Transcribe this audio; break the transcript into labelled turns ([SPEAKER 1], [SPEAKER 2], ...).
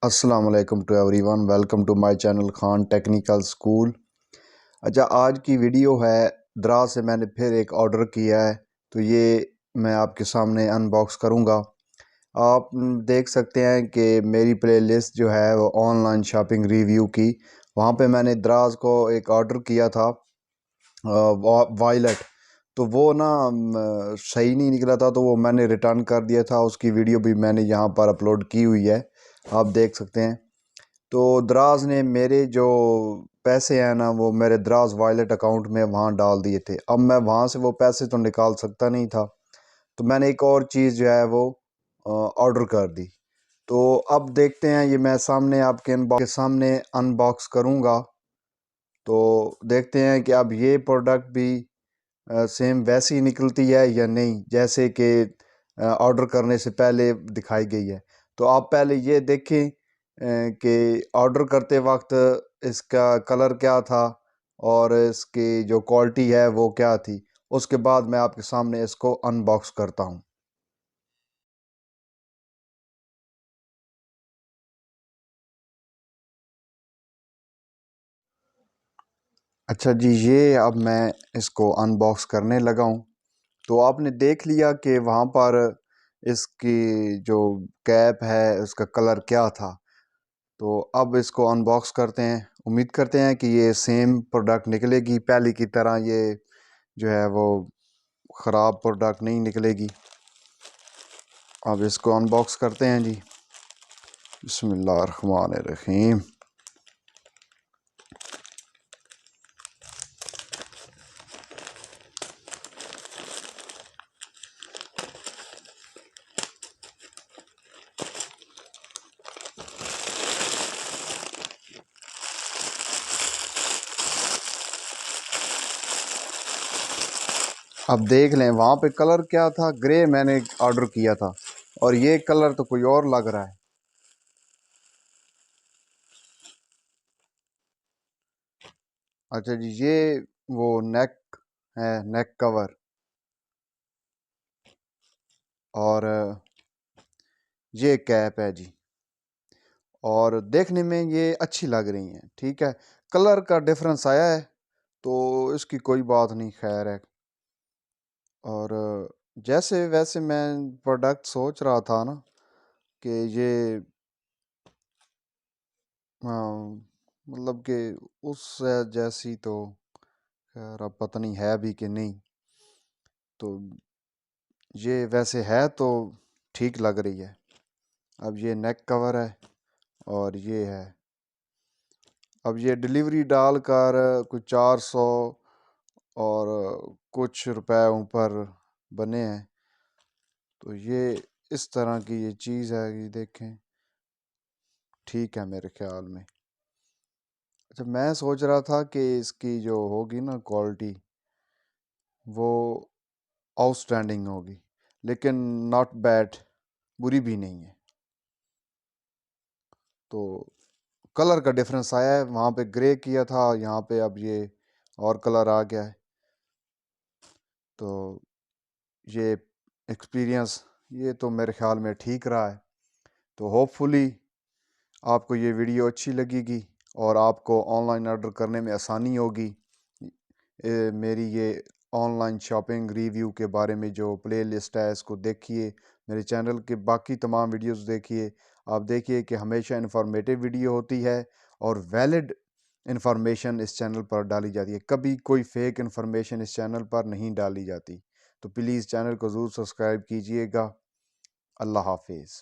[SPEAKER 1] السلام علیکم to everyone, welcome to my channel Khan technical school. اچھا، آج کی ویڈیو ہے دراز سے میں نے پھر ایک آرڈر کیا ہے، تو یہ میں آپ کے سامنے ان باکس کروں گا۔ آپ دیکھ سکتے ہیں کہ میری پلے لسٹ جو ہے وہ آن لائن شاپنگ ریویو کی، وہاں پہ میں نے دراز کو ایک آرڈر کیا تھا وائلٹ، تو وہ نا صحیح نہیں نکلا تھا، تو وہ میں نے ریٹرن کر دیا تھا۔ اس کی ویڈیو بھی میں نے یہاں پر اپلوڈ کی ہوئی ہے، آپ دیکھ سکتے ہیں۔ تو دراز نے میرے جو پیسے ہیں نا وہ میرے دراز وائلٹ اکاؤنٹ میں وہاں ڈال دیے تھے۔ اب میں وہاں سے وہ پیسے تو نکال سکتا نہیں تھا، تو میں نے ایک اور چیز جو ہے وہ آرڈر کر دی۔ تو اب دیکھتے ہیں، یہ میں سامنے آپ کے سامنے ان باکس کروں گا، تو دیکھتے ہیں کہ اب یہ پروڈکٹ بھی سیم ویسی نکلتی ہے یا نہیں جیسے کہ آرڈر کرنے سے پہلے دکھائی گئی ہے۔ تو آپ پہلے یہ دیکھیں کہ آرڈر کرتے وقت اس کا کلر کیا تھا اور اس کی جو کوالٹی ہے وہ کیا تھی، اس کے بعد میں آپ کے سامنے اس کو ان باکس کرتا ہوں۔ اچھا جی، یہ اب میں اس کو ان باکس کرنے لگا ہوں۔ تو آپ نے دیکھ لیا کہ وہاں پر اس کی جو کیپ ہے اس کا کلر کیا تھا، تو اب اس کو ان باکس کرتے ہیں۔ امید کرتے ہیں کہ یہ سیم پروڈکٹ نکلے گی، پہلے کی طرح یہ جو ہے وہ خراب پروڈکٹ نہیں نکلے گی۔ اب اس کو ان باکس کرتے ہیں جی، بسم اللہ الرحمن الرحیم۔ اب دیکھ لیں وہاں پہ کلر کیا تھا، گرے میں نے آرڈر کیا تھا، اور یہ کلر تو کوئی اور لگ رہا ہے۔ اچھا جی، یہ وہ نیک ہے، نیک کور، اور یہ کیپ ہے جی، اور دیکھنے میں یہ اچھی لگ رہی ہیں، ٹھیک ہے۔ کلر کا ڈفرنس آیا ہے تو اس کی کوئی بات نہیں، خیر ہے۔ اور جیسے ویسے میں پروڈکٹ سوچ رہا تھا نا کہ یہ مطلب کہ اس سے جیسی تو خیر اب پتہ نہیں ہے بھی کہ نہیں، تو یہ ویسے ہے تو ٹھیک لگ رہی ہے۔ اب یہ نیک کور ہے اور یہ ہے، اب یہ ڈیلیوری ڈال کر کچھ 400 اور کچھ روپے اوپر بنے ہیں، تو یہ اس طرح کی یہ چیز ہے، یہ دیکھیں ٹھیک ہے میرے خیال میں۔ اچھا، میں سوچ رہا تھا کہ اس کی جو ہوگی نا کوالٹی وہ آؤٹ اسٹینڈنگ ہوگی، لیکن ناٹ بیڈ، بری بھی نہیں ہے۔ تو کلر کا ڈفرنس آیا ہے، وہاں پہ گرے کیا تھا، یہاں پہ اب یہ اور کلر آ گیا ہے۔ تو یہ ایکسپیرینس یہ تو میرے خیال میں ٹھیک رہا ہے۔ تو ہوپ فلی آپ کو یہ ویڈیو اچھی لگے گی اور آپ کو آن لائن آرڈر کرنے میں آسانی ہوگی۔ میری یہ آن لائن شاپنگ ریویو کے بارے میں جو پلے لسٹ ہے اس کو دیکھیے، میرے چینل کے باقی تمام ویڈیوز دیکھیے۔ آپ دیکھیے کہ ہمیشہ انفارمیٹیو ویڈیو ہوتی ہے اور ویلڈ انفارمیشن اس چینل پر ڈالی جاتی ہے، کبھی کوئی فیک انفارمیشن اس چینل پر نہیں ڈالی جاتی۔ تو پلیز چینل کو ضرور سبسکرائب کیجئے گا۔ اللہ حافظ۔